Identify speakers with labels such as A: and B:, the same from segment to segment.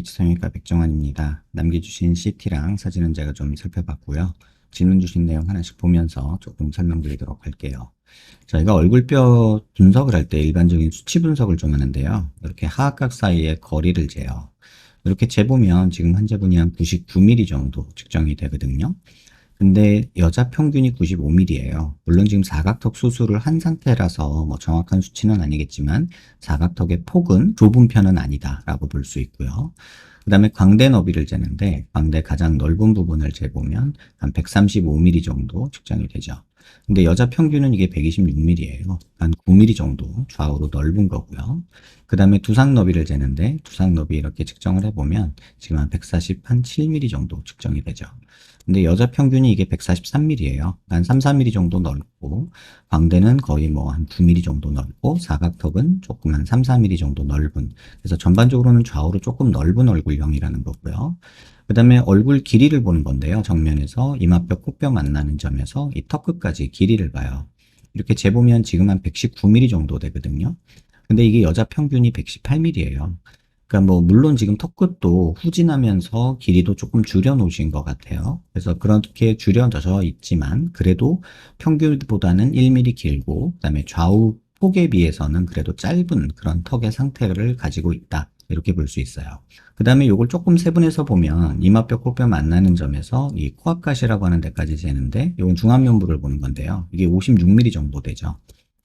A: H성형외과 백종환입니다. 남겨주신 CT랑 사진은 제가 좀 살펴봤고요. 질문 주신 내용 하나씩 보면서 조금 설명드리도록 할게요. 저희가 얼굴뼈 분석을 할 때 일반적인 수치 분석을 좀 하는데요. 이렇게 하악각 사이의 거리를 재요. 이렇게 재보면 지금 환자분이 한 99mm 정도 측정이 되거든요. 근데 여자 평균이 95mm예요. 물론 지금 사각턱 수술을 한 상태라서 뭐 정확한 수치는 아니겠지만 사각턱의 폭은 좁은 편은 아니다라고 볼 수 있고요. 그 다음에 광대 너비를 재는데 광대 가장 넓은 부분을 재보면 한 135mm 정도 측정이 되죠. 근데 여자 평균은 이게 126mm예요. 한 9mm 정도 좌우로 넓은 거고요. 그 다음에 두상 너비를 재는데 두상 너비 이렇게 측정을 해보면 지금 한 147mm 정도 측정이 되죠. 근데 여자 평균이 이게 143mm예요. 한 3, 4mm 정도 넓고 광대는 거의 뭐 한 9mm 정도 넓고 사각턱은 조금 한 3, 4mm 정도 넓은, 그래서 전반적으로는 좌우로 조금 넓은 얼굴형이라는 거고요. 그 다음에 얼굴 길이를 보는 건데요. 정면에서 이마뼈 코뼈 만나는 점에서 이 턱 끝까지 길이를 봐요. 이렇게 재보면 지금 한 119mm 정도 되거든요. 근데 이게 여자 평균이 118mm예요. 그러니까 뭐 물론 지금 턱 끝도 후진하면서 길이도 조금 줄여 놓으신 것 같아요. 그래서 그렇게 줄여져 있지만 그래도 평균보다는 1mm 길고 그다음에 좌우 폭에 비해서는 그래도 짧은 그런 턱의 상태를 가지고 있다. 이렇게 볼 수 있어요. 그 다음에 이걸 조금 세분해서 보면 이마뼈 코뼈 만나는 점에서 이 코앞가시라고 하는 데까지 재는데 이건 중안면부를 보는 건데요. 이게 56mm 정도 되죠.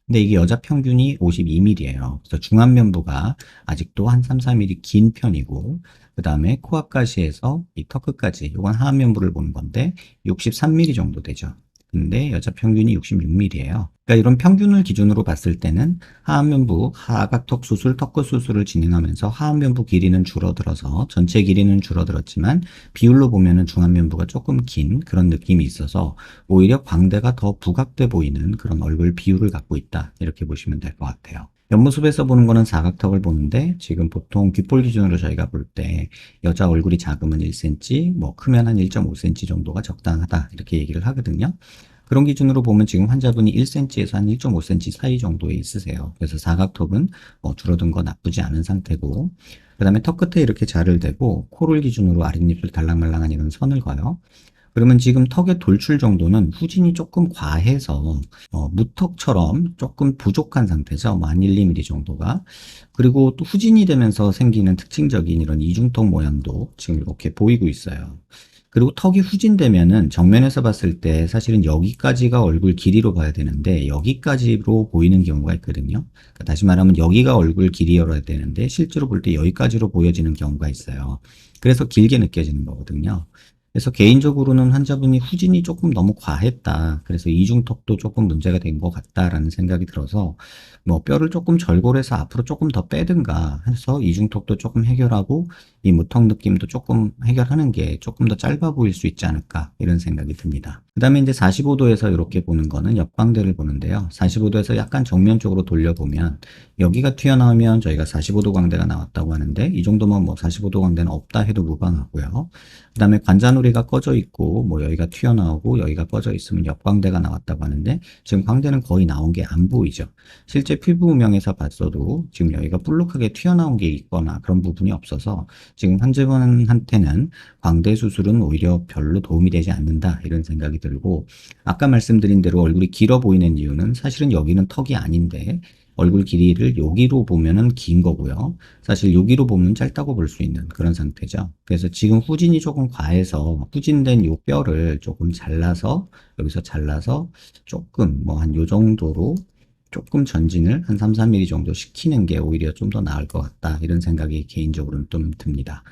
A: 근데 이게 여자 평균이 52mm예요. 그래서 중안면부가 아직도 한 3, 4mm 긴 편이고, 그 다음에 코앞가시에서 이 턱 끝까지, 이건 하안면부를 보는 건데 63mm 정도 되죠. 근데 여자 평균이 66mm예요. 그러니까 이런 평균을 기준으로 봤을 때는 하안면부, 하악턱 수술, 턱끝 수술을 진행하면서 하안면부 길이는 줄어들어서 전체 길이는 줄어들었지만 비율로 보면은 중안면부가 조금 긴 그런 느낌이 있어서 오히려 광대가 더 부각돼 보이는 그런 얼굴 비율을 갖고 있다. 이렇게 보시면 될 것 같아요. 옆모습에서 보는 거는 사각턱을 보는데 지금 보통 귓볼 기준으로 저희가 볼 때 여자 얼굴이 작으면 1cm, 뭐 크면 한 1.5cm 정도가 적당하다 이렇게 얘기를 하거든요. 그런 기준으로 보면 지금 환자분이 1cm에서 한 1.5cm 사이 정도에 있으세요. 그래서 사각턱은 뭐 줄어든 거 나쁘지 않은 상태고, 그 다음에 턱 끝에 이렇게 자를 대고 코를 기준으로 아랫입술 달랑말랑한 이런 선을 그어요. 그러면 지금 턱의 돌출 정도는 후진이 조금 과해서 무턱처럼 조금 부족한 상태죠. 뭐 한 1, 2mm 정도가. 그리고 또 후진이 되면서 생기는 특징적인 이런 이중턱 모양도 지금 이렇게 보이고 있어요. 그리고 턱이 후진되면은 정면에서 봤을 때 사실은 여기까지가 얼굴 길이로 봐야 되는데 여기까지로 보이는 경우가 있거든요. 그러니까 다시 말하면 여기가 얼굴 길이여야 되는데 실제로 볼 때 여기까지로 보여지는 경우가 있어요. 그래서 길게 느껴지는 거거든요. 그래서 개인적으로는 환자분이 후진이 조금 너무 과했다. 그래서 이중턱도 조금 문제가 된 것 같다라는 생각이 들어서 뭐 뼈를 조금 절골해서 앞으로 조금 더 빼든가 해서 이중턱도 조금 해결하고 이 무턱 느낌도 조금 해결하는 게 조금 더 짧아 보일 수 있지 않을까 이런 생각이 듭니다. 그 다음에 이제 45도에서 이렇게 보는 거는 옆광대를 보는데요. 45도에서 약간 정면 쪽으로 돌려보면 여기가 튀어나오면 저희가 45도 광대가 나왔다고 하는데 이 정도면 뭐 45도 광대는 없다 해도 무방하고요. 그 다음에 관자놀이가 꺼져 있고 뭐 여기가 튀어나오고 여기가 꺼져 있으면 옆광대가 나왔다고 하는데 지금 광대는 거의 나온 게 안 보이죠. 실제 피부음영에서 봤어도 지금 여기가 볼록하게 튀어나온 게 있거나 그런 부분이 없어서 지금 환자분한테는 광대 수술은 오히려 별로 도움이 되지 않는다 이런 생각이 들고, 아까 말씀드린 대로 얼굴이 길어 보이는 이유는 사실은 여기는 턱이 아닌데 얼굴 길이를 여기로 보면은 긴 거고요. 사실 여기로 보면 짧다고 볼 수 있는 그런 상태죠. 그래서 지금 후진이 조금 과해서 후진된 요 뼈를 조금 잘라서 여기서 잘라서 조금 뭐 한 요 정도로 조금 전진을 한 3, 4mm 정도 시키는 게 오히려 좀 더 나을 것 같다 이런 생각이 개인적으로는 좀 듭니다.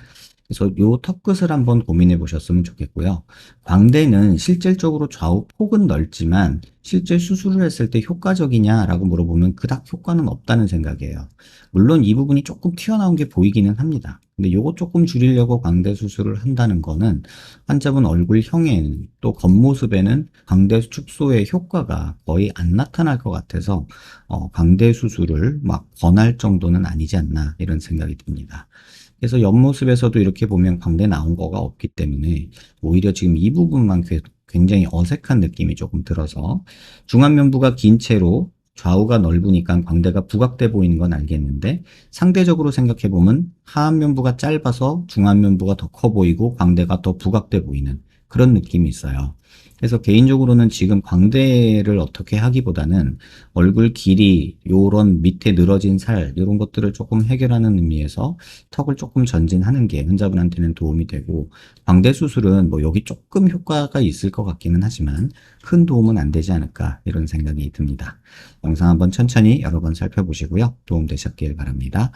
A: 그래서 요 턱끝을 한번 고민해 보셨으면 좋겠고요. 광대는 실질적으로 좌우 폭은 넓지만 실제 수술을 했을 때 효과적이냐라고 물어보면 그닥 효과는 없다는 생각이에요. 물론 이 부분이 조금 튀어나온 게 보이기는 합니다. 근데 요거 조금 줄이려고 광대 수술을 한다는 거는 환자분 얼굴형에는 또 겉모습에는 광대 축소의 효과가 거의 안 나타날 것 같아서 광대 수술을 막 권할 정도는 아니지 않나 이런 생각이 듭니다. 그래서 옆모습에서도 이렇게 보면 광대 나온 거가 없기 때문에 오히려 지금 이 부분만 굉장히 어색한 느낌이 조금 들어서 중안면부가 긴 채로 좌우가 넓으니까 광대가 부각돼 보이는 건 알겠는데 상대적으로 생각해 보면 하안면부가 짧아서 중안면부가 더 커 보이고 광대가 더 부각돼 보이는 그런 느낌이 있어요. 그래서 개인적으로는 지금 광대를 어떻게 하기보다는 얼굴 길이, 요런 밑에 늘어진 살, 이런 것들을 조금 해결하는 의미에서 턱을 조금 전진하는 게 환자분한테는 도움이 되고, 광대 수술은 뭐 여기 조금 효과가 있을 것 같기는 하지만 큰 도움은 안 되지 않을까 이런 생각이 듭니다. 영상 한번 천천히 여러 번 살펴보시고요. 도움 되셨길 바랍니다.